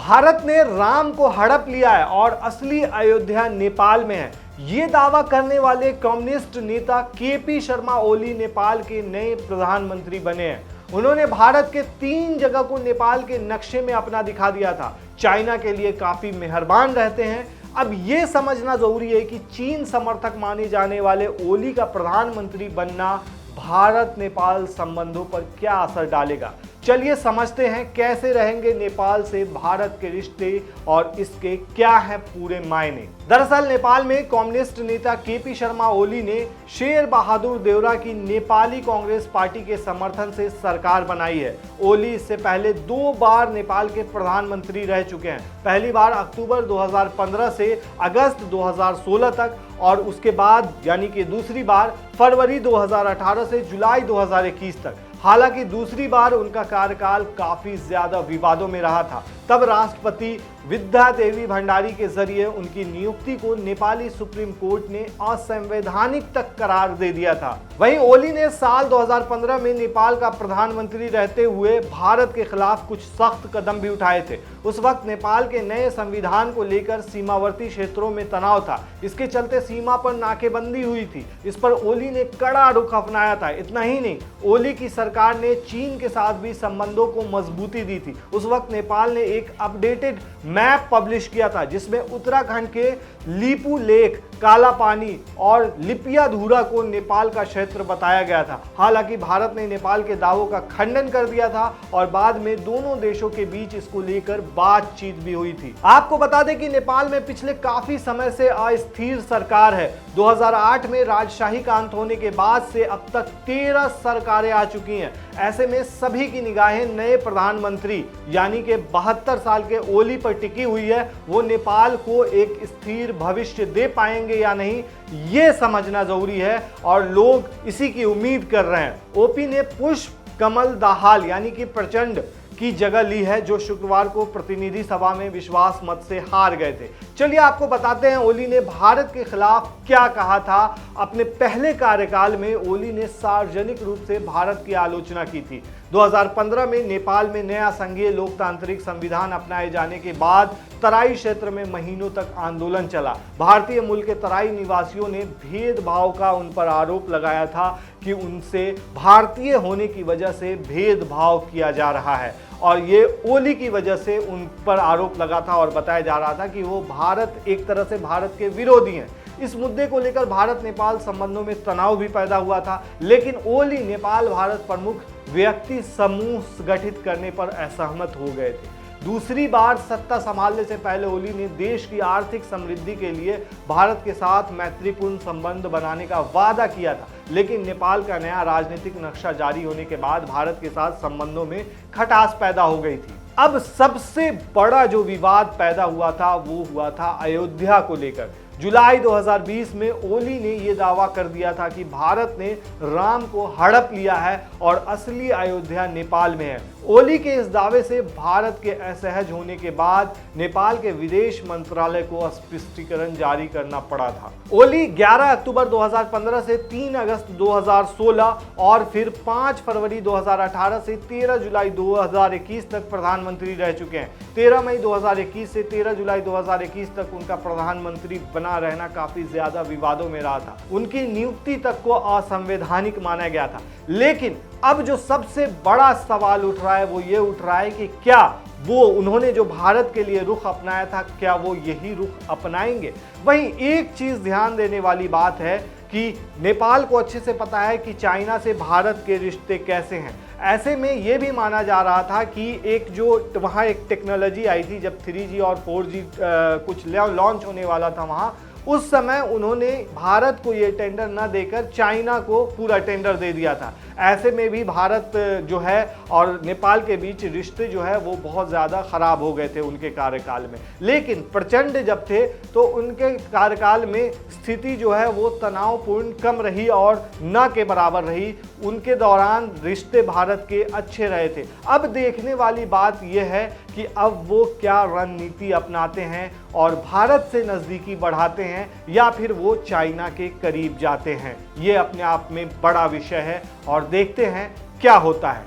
भारत ने राम को हड़प लिया है और असली अयोध्या नेपाल में है। ये दावा करने वाले कम्युनिस्ट नेता केपी शर्मा ओली नेपाल के नए प्रधानमंत्री बने हैं। उन्होंने भारत के 3 जगह को नेपाल के नक्शे में अपना दिखा दिया था। चाइना के लिए काफी मेहरबान रहते हैं। अब ये समझना जरूरी है कि चीन समर्थक माने जाने वाले ओली का प्रधानमंत्री बनना भारत नेपाल संबंधों पर क्या असर डालेगा। चलिए समझते हैं कैसे रहेंगे नेपाल से भारत के रिश्ते और इसके क्या हैं पूरे मायने। दरअसल नेपाल में कम्युनिस्ट नेता केपी शर्मा ओली ने शेर बहादुर देउरा की नेपाली कांग्रेस पार्टी के समर्थन से सरकार बनाई है। ओली इससे पहले 2 बार नेपाल के प्रधानमंत्री रह चुके हैं। पहली बार अक्टूबर 2015 से अगस्त 2016 तक और उसके बाद यानी कि दूसरी बार फरवरी 2018 से जुलाई 2021 तक। हालांकि दूसरी बार उनका कार्यकाल काफी ज्यादा विवादों में रहा था। तब राष्ट्रपति विद्या देवी भंडारी के जरिए उनकी नियुक्ति को नेपाली सुप्रीम कोर्ट ने असंवैधानिक तक करार दे दिया था। वहीं ओली ने साल 2015 में नेपाल का प्रधानमंत्री रहते हुए भारत के खिलाफ कुछ सख्त कदम भी उठाए थे। उस वक्त नेपाल के नए संविधान को लेकर सीमावर्ती क्षेत्रों में तनाव था। इसके चलते सीमा पर नाकेबंदी हुई थी। इस पर ओली ने कड़ा रुख अपनाया था। इतना ही नहीं, ओली की सरकार ने चीन के साथ भी संबंधों को मजबूती दी थी। उस वक्त नेपाल ने एक अपडेटेड मैप पब्लिश किया था जिसमें उत्तराखंड के लीपू लेक, काला पानी और लिपियाधुरा को नेपाल का क्षेत्र बताया गया था। हालांकि भारत ने नेपाल के दावों का खंडन कर दिया था और बाद में दोनों देशों के बीच इसको लेकर बातचीत भी हुई थी। आपको बता दें कि नेपाल में पिछले काफी समय से अस्थिर सरकार है। 2008 में राजशाही का अंत होने के बाद से अब तक 13 सरकारें आ चुकी हैं। ऐसे में सभी की निगाहें नए प्रधानमंत्री यानी कि 72 साल के ओली पर टिकी हुई है। वो नेपाल को एक स्थिर भविष्य दे पाएंगे या नहीं, ये समझना जरूरी है और लोग इसी की उम्मीद कर रहे हैं। ओपी ने पुष्प कमल दाहाल यानी कि प्रचंड की जगह ली है, जो शुक्रवार को प्रतिनिधि सभा में विश्वास मत से हार गए थे। चलिए आपको बताते हैं ओली ने भारत के खिलाफ क्या कहा था। अपने पहले कार्यकाल में ओली ने सार्वजनिक रूप से भारत की आलोचना की थी। 2015 में नेपाल में नया संघीय लोकतांत्रिक संविधान अपनाए जाने के बाद तराई क्षेत्र में महीनों तक आंदोलन चला। भारतीय मूल के तराई निवासियों ने भेदभाव का उन पर आरोप लगाया था कि उनसे भारतीय होने की वजह से भेदभाव किया जा रहा है और ये ओली की वजह से उन पर आरोप लगा था और बताया जा रहा था कि वो भारत एक तरह से भारत के विरोधी हैं। इस मुद्दे को लेकर भारत नेपाल संबंधों में तनाव भी पैदा हुआ था, लेकिन ओली नेपाल भारत प्रमुख व्यक्ति समूह गठित करने पर असहमत हो गए थे। दूसरी बार सत्ता संभालने से पहले ओली ने देश की आर्थिक समृद्धि के लिए भारत के साथ मैत्रीपूर्ण संबंध बनाने का वादा किया था, लेकिन नेपाल का नया राजनीतिक नक्शा जारी होने के बाद भारत के साथ संबंधों में खटास पैदा हो गई थी। अब सबसे बड़ा जो विवाद पैदा हुआ था वो हुआ था अयोध्या को लेकर। जुलाई 2020 में ओली ने यह दावा कर दिया था कि भारत ने राम को हड़प लिया है और असली अयोध्या नेपाल में है। ओली के इस दावे से भारत के असहज होने के बाद नेपाल के विदेश मंत्रालय को स्पष्टीकरण जारी करना पड़ा था। ओली 11 अक्टूबर 2015 से 3 अगस्त 2016 और फिर 5 फरवरी 2018 से 13 जुलाई 2021 तक प्रधानमंत्री रह चुके हैं। 13 मई 2021 से 13 जुलाई 2021 तक उनका प्रधानमंत्री बना रहना काफी ज्यादा विवादों में रहा था। उनकी नियुक्ति तक को असंवैधानिक माना गया था। लेकिन अब जो सबसे बड़ा सवाल उठ रहा है वो ये उठ रहा है कि क्या वो उन्होंने जो भारत के लिए रुख अपनाया था, क्या वो यही रुख अपनाएंगे। वहीं एक चीज ध्यान देने वाली बात है कि नेपाल को अच्छे से पता है कि चाइना से भारत के रिश्ते कैसे हैं। ऐसे में ये भी माना जा रहा था कि एक जो वहाँ एक टेक्नोलॉजी आई थी जब 3G और 4G कुछ लॉन्च होने वाला था वहाँ, उस समय उन्होंने भारत को ये टेंडर न देकर चाइना को पूरा टेंडर दे दिया था। ऐसे में भी भारत जो है और नेपाल के बीच रिश्ते जो है वो बहुत ज़्यादा ख़राब हो गए थे उनके कार्यकाल में। लेकिन प्रचंड जब थे तो उनके कार्यकाल में स्थिति जो है वो तनावपूर्ण कम रही और न के बराबर रही। उनके दौरान रिश्ते भारत के अच्छे रहे थे। अब देखने वाली बात यह है कि अब वो क्या रणनीति अपनाते हैं और भारत से नज़दीकी बढ़ाते हैं या फिर वो चाइना के करीब जाते हैं। ये अपने आप में बड़ा विषय है और देखते हैं क्या होता है।